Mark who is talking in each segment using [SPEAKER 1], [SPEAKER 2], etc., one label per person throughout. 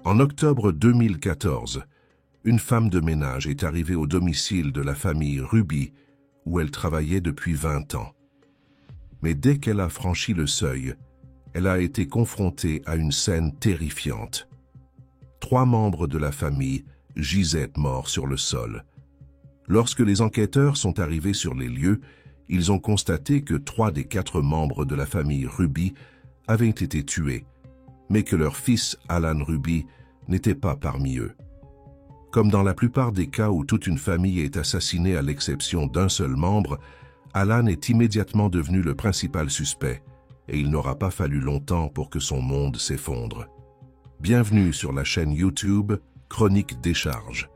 [SPEAKER 1] En octobre 2014, une femme de ménage est arrivée au domicile de la famille Ruby, où elle travaillait depuis 20 ans. Mais dès qu'elle a franchi le seuil, elle a été confrontée à une scène terrifiante. 3 membres de la famille gisaient morts sur le sol. Lorsque les enquêteurs sont arrivés sur les lieux, ils ont constaté que 3 des 4 membres de la famille Ruby avaient été tués, mais que leur fils Alan Ruby n'était pas parmi eux. Comme dans la plupart des cas où toute une famille est assassinée à l'exception d'un seul membre, Alan est immédiatement devenu le principal suspect, et il n'aura pas fallu longtemps pour que son monde s'effondre. Bienvenue sur la chaîne YouTube Chronique Décharge.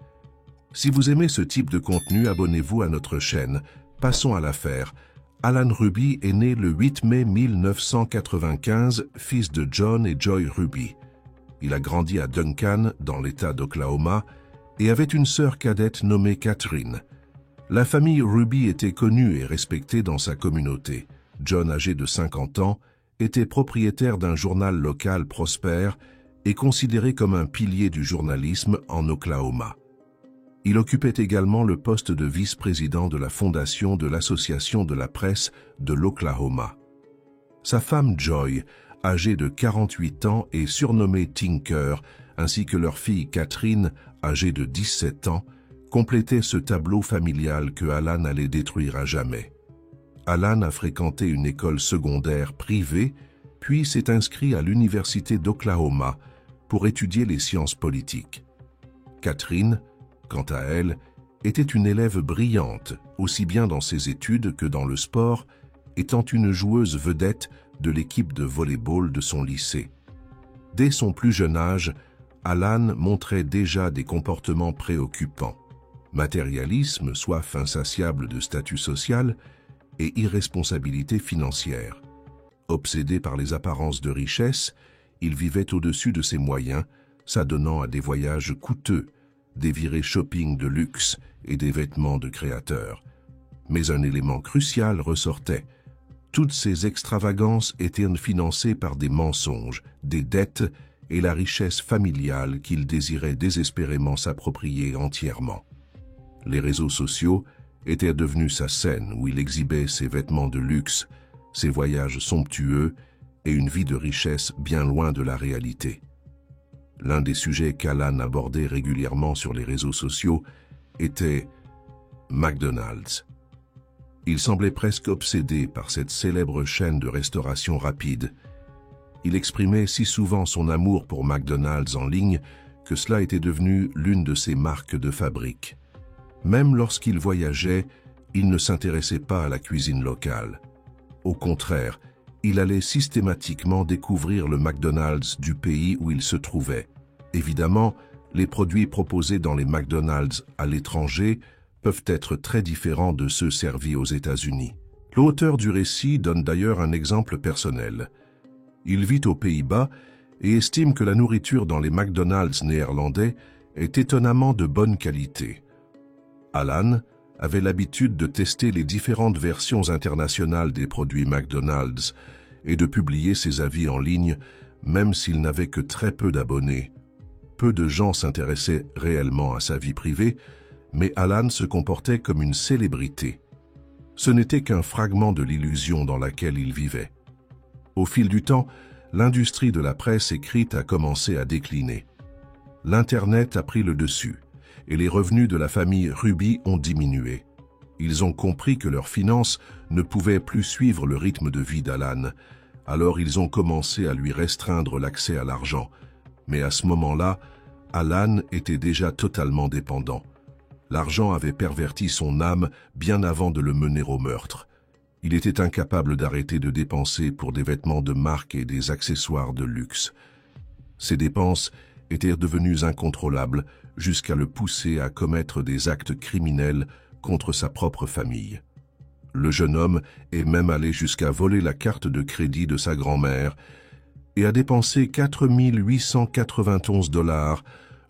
[SPEAKER 1] Si vous aimez ce type de contenu, abonnez-vous à notre chaîne. Passons à l'affaire. Alan Ruby est né le 8 mai 1995, fils de John et Joy Ruby. Il a grandi à Duncan, dans l'État d'Oklahoma, et avait une sœur cadette nommée Catherine. La famille Ruby était connue et respectée dans sa communauté. John, âgé de 50 ans, était propriétaire d'un journal local prospère et considéré comme un pilier du journalisme en Oklahoma. Il occupait également le poste de vice-président de la fondation de l'Association de la presse de l'Oklahoma. Sa femme Joy, âgée de 48 ans et surnommée Tinker, ainsi que leur fille Catherine, âgée de 17 ans, complétaient ce tableau familial que Alan allait détruire à jamais. Alan a fréquenté une école secondaire privée, puis s'est inscrit à l'Université d'Oklahoma pour étudier les sciences politiques. Catherine, quant à elle, était une élève brillante, aussi bien dans ses études que dans le sport, étant une joueuse vedette de l'équipe de volley-ball de son lycée. Dès son plus jeune âge, Alan montrait déjà des comportements préoccupants. Matérialisme, soif insatiable de statut social, et irresponsabilité financière. Obsédé par les apparences de richesse, il vivait au-dessus de ses moyens, s'adonnant à des voyages coûteux, des virées shopping de luxe et des vêtements de créateurs. Mais un élément crucial ressortait. Toutes ces extravagances étaient financées par des mensonges, des dettes et la richesse familiale qu'il désirait désespérément s'approprier entièrement. Les réseaux sociaux étaient devenus sa scène où il exhibait ses vêtements de luxe, ses voyages somptueux et une vie de richesse bien loin de la réalité. L'un des sujets qu'Alan abordait régulièrement sur les réseaux sociaux était McDonald's. Il semblait presque obsédé par cette célèbre chaîne de restauration rapide. Il exprimait si souvent son amour pour McDonald's en ligne que cela était devenu l'une de ses marques de fabrique. Même lorsqu'il voyageait, il ne s'intéressait pas à la cuisine locale. Au contraire, il allait systématiquement découvrir le McDonald's du pays où il se trouvait. Évidemment, les produits proposés dans les McDonald's à l'étranger peuvent être très différents de ceux servis aux États-Unis. L'auteur du récit donne d'ailleurs un exemple personnel. Il vit aux Pays-Bas et estime que la nourriture dans les McDonald's néerlandais est étonnamment de bonne qualité. Alan avait l'habitude de tester les différentes versions internationales des produits McDonald's et de publier ses avis en ligne, même s'il n'avait que très peu d'abonnés. Peu de gens s'intéressaient réellement à sa vie privée, mais Alan se comportait comme une célébrité. Ce n'était qu'un fragment de l'illusion dans laquelle il vivait. Au fil du temps, l'industrie de la presse écrite a commencé à décliner. L'Internet a pris le dessus, et les revenus de la famille Ruby ont diminué. Ils ont compris que leurs finances ne pouvaient plus suivre le rythme de vie d'Alan, alors ils ont commencé à lui restreindre l'accès à l'argent. Mais à ce moment-là, Alan était déjà totalement dépendant. L'argent avait perverti son âme bien avant de le mener au meurtre. Il était incapable d'arrêter de dépenser pour des vêtements de marque et des accessoires de luxe. Ces dépenses étaient devenues incontrôlables jusqu'à le pousser à commettre des actes criminels contre sa propre famille. Le jeune homme est même allé jusqu'à voler la carte de crédit de sa grand-mère et a dépensé 4 891 $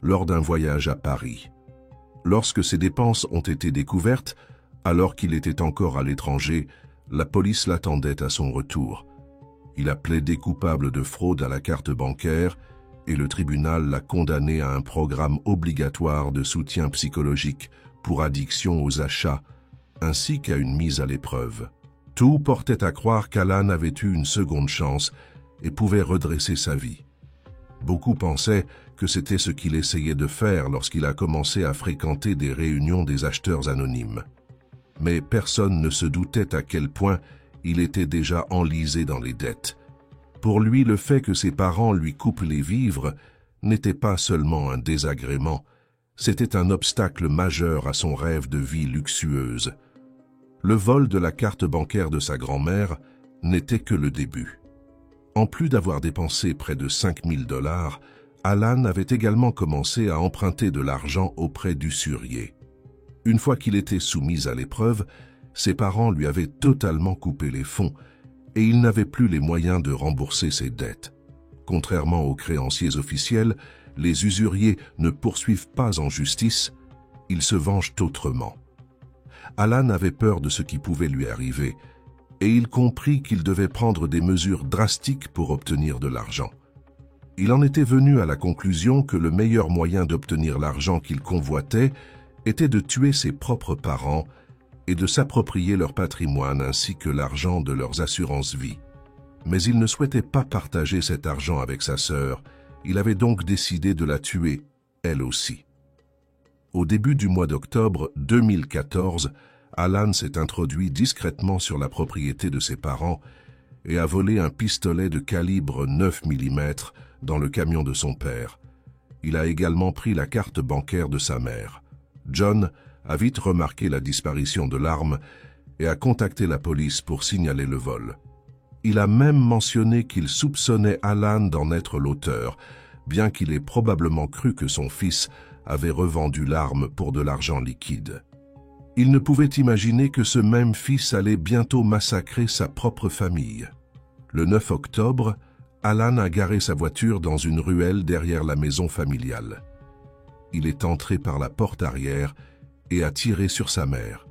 [SPEAKER 1] lors d'un voyage à Paris. Lorsque ces dépenses ont été découvertes, alors qu'il était encore à l'étranger, la police l'attendait à son retour. Il a plaidé coupable de fraude à la carte bancaire et le tribunal l'a condamné à un programme obligatoire de soutien psychologique pour addiction aux achats, ainsi qu'à une mise à l'épreuve. Tout portait à croire qu'Alan avait eu une seconde chance et pouvait redresser sa vie. Beaucoup pensaient que c'était ce qu'il essayait de faire lorsqu'il a commencé à fréquenter des réunions des acheteurs anonymes. Mais personne ne se doutait à quel point il était déjà enlisé dans les dettes. Pour lui, le fait que ses parents lui coupent les vivres n'était pas seulement un désagrément, c'était un obstacle majeur à son rêve de vie luxueuse. Le vol de la carte bancaire de sa grand-mère n'était que le début. En plus d'avoir dépensé près de 5 000 $, Alan avait également commencé à emprunter de l'argent auprès d'usuriers. Une fois qu'il était soumis à l'épreuve, ses parents lui avaient totalement coupé les fonds et il n'avait plus les moyens de rembourser ses dettes. Contrairement aux créanciers officiels, les usuriers ne poursuivent pas en justice, ils se vengent autrement. Alan avait peur de ce qui pouvait lui arriver et il comprit qu'il devait prendre des mesures drastiques pour obtenir de l'argent. Il en était venu à la conclusion que le meilleur moyen d'obtenir l'argent qu'il convoitait était de tuer ses propres parents et de s'approprier leur patrimoine ainsi que l'argent de leurs assurances-vie. Mais il ne souhaitait pas partager cet argent avec sa sœur, il avait donc décidé de la tuer, elle aussi. Au début du mois d'octobre 2014, Alan s'est introduit discrètement sur la propriété de ses parents et a volé un pistolet de calibre 9 mm dans le camion de son père. Il a également pris la carte bancaire de sa mère. John a vite remarqué la disparition de l'arme et a contacté la police pour signaler le vol. Il a même mentionné qu'il soupçonnait Alan d'en être l'auteur, bien qu'il ait probablement cru que son fils avait revendu l'arme pour de l'argent liquide. Il ne pouvait imaginer que ce même fils allait bientôt massacrer sa propre famille. Le 9 octobre, Alan a garé sa voiture dans une ruelle derrière la maison familiale. Il est entré par la porte arrière et a tiré sur sa mère.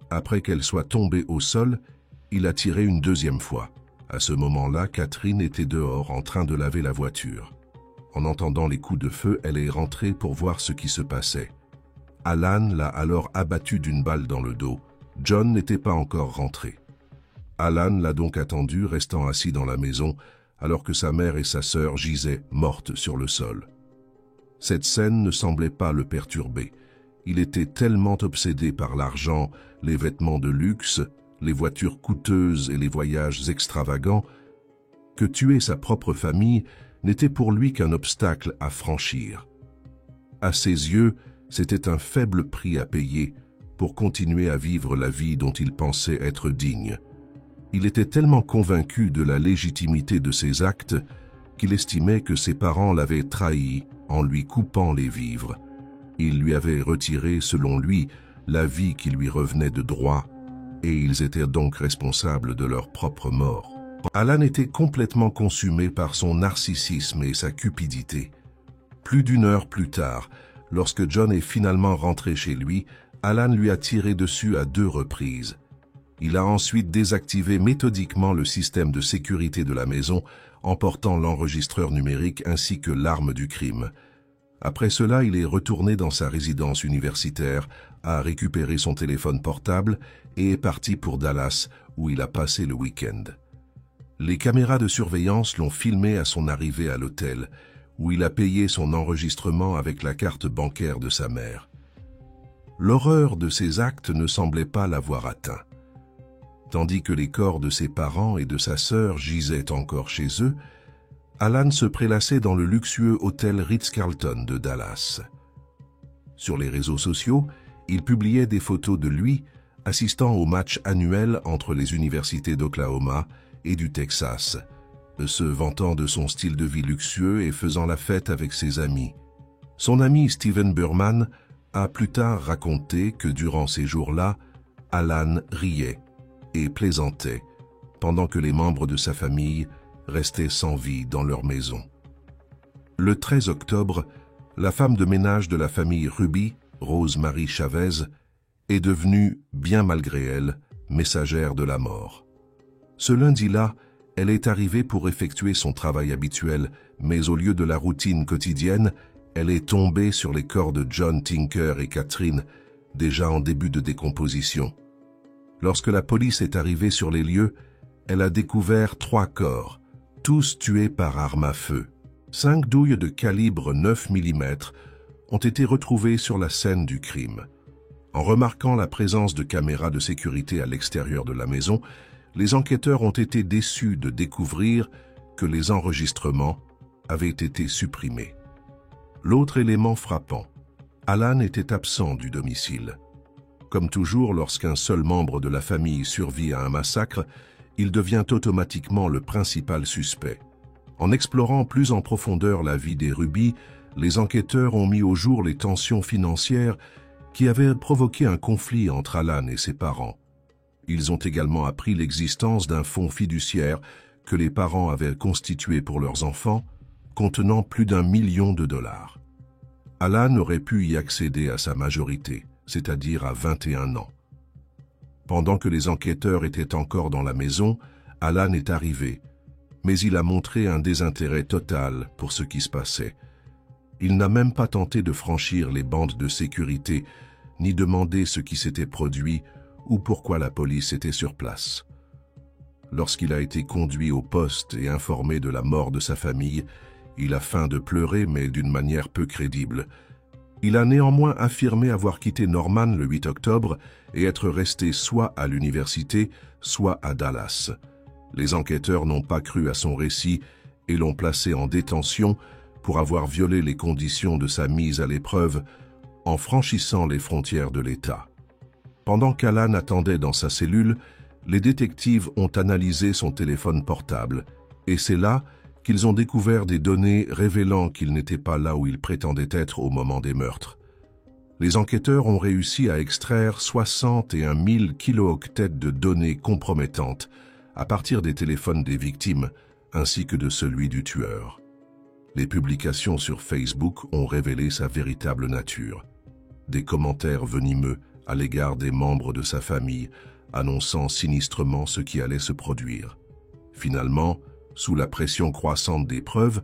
[SPEAKER 1] Après qu'elle soit tombée au sol, il a tiré une deuxième fois. À ce moment-là, Catherine était dehors en train de laver la voiture. En entendant les coups de feu, elle est rentrée pour voir ce qui se passait. Alan l'a alors abattu d'une balle dans le dos. John n'était pas encore rentré. Alan l'a donc attendu, restant assis dans la maison, alors que sa mère et sa sœur gisaient mortes sur le sol. Cette scène ne semblait pas le perturber. Il était tellement obsédé par l'argent, les vêtements de luxe, les voitures coûteuses et les voyages extravagants, que tuer sa propre famille n'était pour lui qu'un obstacle à franchir. À ses yeux, c'était un faible prix à payer pour continuer à vivre la vie dont il pensait être digne. Il était tellement convaincu de la légitimité de ses actes qu'il estimait que ses parents l'avaient trahi en lui coupant les vivres. Ils lui avaient retiré, selon lui, la vie qui lui revenait de droit, et ils étaient donc responsables de leur propre mort. Alan était complètement consumé par son narcissisme et sa cupidité. Plus d'une heure plus tard, lorsque John est finalement rentré chez lui, Alan lui a tiré dessus à 2 reprises. Il a ensuite désactivé méthodiquement le système de sécurité de la maison, emportant l'enregistreur numérique ainsi que l'arme du crime. Après cela, il est retourné dans sa résidence universitaire, a récupéré son téléphone portable et est parti pour Dallas, où il a passé le week-end. Les caméras de surveillance l'ont filmé à son arrivée à l'hôtel, où il a payé son enregistrement avec la carte bancaire de sa mère. L'horreur de ses actes ne semblait pas l'avoir atteint. Tandis que les corps de ses parents et de sa sœur gisaient encore chez eux, Alan se prélassait dans le luxueux hôtel Ritz-Carlton de Dallas. Sur les réseaux sociaux, il publiait des photos de lui assistant au match annuel entre les universités d'Oklahoma et du Texas, se vantant de son style de vie luxueux et faisant la fête avec ses amis. Son ami Steven Berman a plus tard raconté que durant ces jours-là, Alan riait et plaisantait, pendant que les membres de sa famille restaient sans vie dans leur maison. Le 13 octobre, la femme de ménage de la famille Ruby, Rose Marie Chavez, est devenue, bien malgré elle, messagère de la mort. Ce lundi-là, Elle est arrivée pour effectuer son travail habituel, mais au lieu de la routine quotidienne, elle est tombée sur les corps de John Tinker et Catherine, déjà en début de décomposition. Lorsque la police est arrivée sur les lieux, elle a découvert 3 corps, tous tués par arme à feu. 5 douilles de calibre 9 mm ont été retrouvées sur la scène du crime. En remarquant la présence de caméras de sécurité à l'extérieur de la maison, les enquêteurs ont été déçus de découvrir que les enregistrements avaient été supprimés. L'autre élément frappant, Alan était absent du domicile. Comme toujours, lorsqu'un seul membre de la famille survit à un massacre, il devient automatiquement le principal suspect. En explorant plus en profondeur la vie des Ruby, les enquêteurs ont mis au jour les tensions financières qui avaient provoqué un conflit entre Alan et ses parents. Ils ont également appris l'existence d'un fonds fiduciaire que les parents avaient constitué pour leurs enfants, contenant plus d'1 million de dollars. Alan aurait pu y accéder à sa majorité, c'est-à-dire à 21 ans. Pendant que les enquêteurs étaient encore dans la maison, Alan est arrivé, mais il a montré un désintérêt total pour ce qui se passait. Il n'a même pas tenté de franchir les bandes de sécurité, ni demander ce qui s'était produit ou pourquoi la police était sur place. Lorsqu'il a été conduit au poste et informé de la mort de sa famille, il a feint de pleurer, mais d'une manière peu crédible. Il a néanmoins affirmé avoir quitté Norman le 8 octobre et être resté soit à l'université, soit à Dallas. Les enquêteurs n'ont pas cru à son récit et l'ont placé en détention pour avoir violé les conditions de sa mise à l'épreuve en franchissant les frontières de l'État. Pendant qu'Alan attendait dans sa cellule, les détectives ont analysé son téléphone portable et c'est là qu'ils ont découvert des données révélant qu'il n'était pas là où il prétendait être au moment des meurtres. Les enquêteurs ont réussi à extraire 61 000 kilooctets de données compromettantes à partir des téléphones des victimes ainsi que de celui du tueur. Les publications sur Facebook ont révélé sa véritable nature. Des commentaires venimeux à l'égard des membres de sa famille, annonçant sinistrement ce qui allait se produire. Finalement, sous la pression croissante des preuves,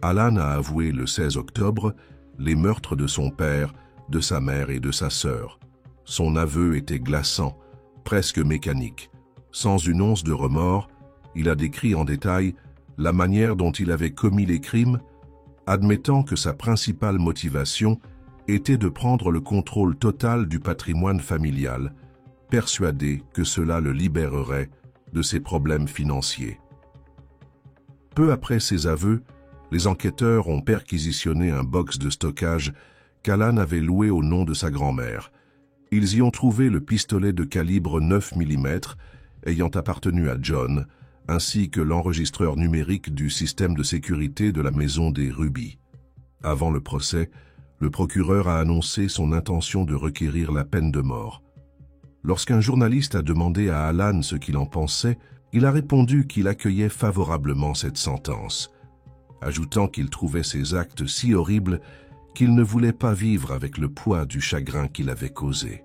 [SPEAKER 1] Alan a avoué le 16 octobre les meurtres de son père, de sa mère et de sa sœur. Son aveu était glaçant, presque mécanique. Sans une once de remords, il a décrit en détail la manière dont il avait commis les crimes, admettant que sa principale motivation était de prendre le contrôle total du patrimoine familial, persuadé que cela le libérerait de ses problèmes financiers. Peu après ses aveux, les enquêteurs ont perquisitionné un box de stockage qu'Alan avait loué au nom de sa grand-mère. Ils y ont trouvé le pistolet de calibre 9 mm ayant appartenu à John, ainsi que l'enregistreur numérique du système de sécurité de la maison des Ruby. Avant le procès, le procureur a annoncé son intention de requérir la peine de mort. Lorsqu'un journaliste a demandé à Alan ce qu'il en pensait, il a répondu qu'il accueillait favorablement cette sentence, ajoutant qu'il trouvait ces actes si horribles qu'il ne voulait pas vivre avec le poids du chagrin qu'il avait causé.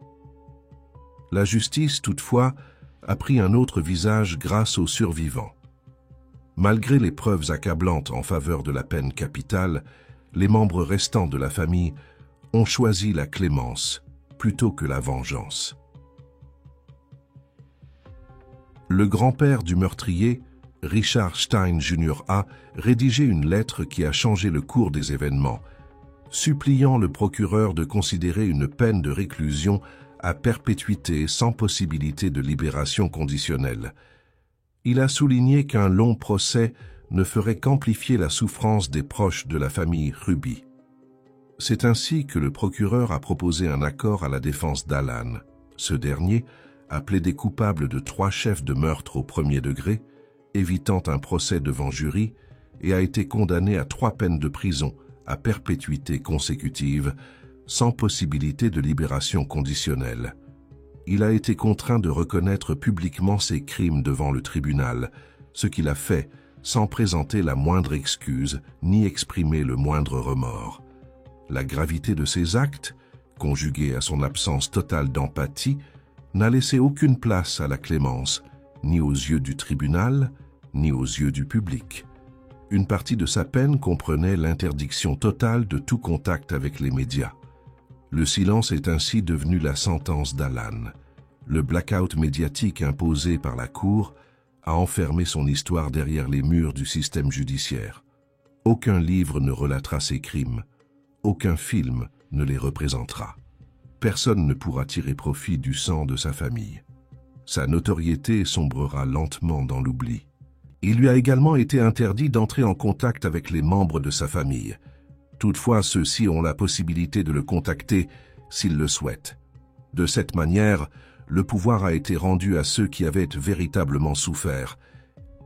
[SPEAKER 1] La justice, toutefois, a pris un autre visage grâce aux survivants. Malgré les preuves accablantes en faveur de la peine capitale, les membres restants de la famille ont choisi la clémence plutôt que la vengeance. Le grand-père du meurtrier, Richard Stein Jr. a rédigé une lettre qui a changé le cours des événements, suppliant le procureur de considérer une peine de réclusion à perpétuité sans possibilité de libération conditionnelle. Il a souligné qu'un long procès ne ferait qu'amplifier la souffrance des proches de la famille Ruby. C'est ainsi que le procureur a proposé un accord à la défense d'Alan. Ce dernier a plaidé coupable de 3 chefs de meurtre au premier degré, évitant un procès devant jury, et a été condamné à 3 peines de prison à perpétuité consécutive, sans possibilité de libération conditionnelle. Il a été contraint de reconnaître publiquement ses crimes devant le tribunal, ce qu'il a fait sans présenter la moindre excuse ni exprimer le moindre remords. La gravité de ses actes, conjuguée à son absence totale d'empathie, n'a laissé aucune place à la clémence, ni aux yeux du tribunal, ni aux yeux du public. Une partie de sa peine comprenait l'interdiction totale de tout contact avec les médias. Le silence est ainsi devenu la sentence d'Alan. Le blackout médiatique imposé par la Cour a enfermé son histoire derrière les murs du système judiciaire. Aucun livre ne relatera ses crimes. Aucun film ne les représentera. Personne ne pourra tirer profit du sang de sa famille. Sa notoriété sombrera lentement dans l'oubli. Il lui a également été interdit d'entrer en contact avec les membres de sa famille. Toutefois, ceux-ci ont la possibilité de le contacter s'ils le souhaitent. De cette manière, le pouvoir a été rendu à ceux qui avaient véritablement souffert.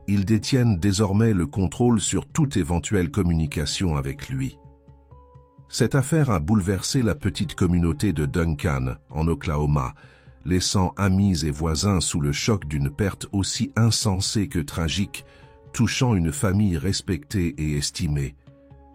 [SPEAKER 1] Ils détiennent désormais le contrôle sur toute éventuelle communication avec lui. Cette affaire a bouleversé la petite communauté de Duncan, en Oklahoma, laissant amis et voisins sous le choc d'une perte aussi insensée que tragique, touchant une famille respectée et estimée.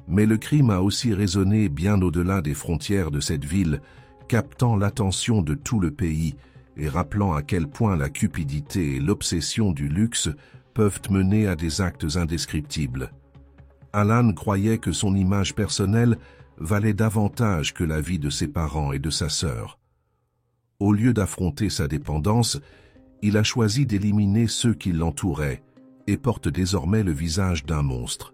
[SPEAKER 1] Mais le crime a aussi résonné bien au-delà des frontières de cette ville, captant l'attention de tout le pays et rappelant à quel point la cupidité et l'obsession du luxe peuvent mener à des actes indescriptibles. Alan croyait que son image personnelle valait davantage que la vie de ses parents et de sa sœur. Au lieu d'affronter sa dépendance, il a choisi d'éliminer ceux qui l'entouraient et porte désormais le visage d'un monstre.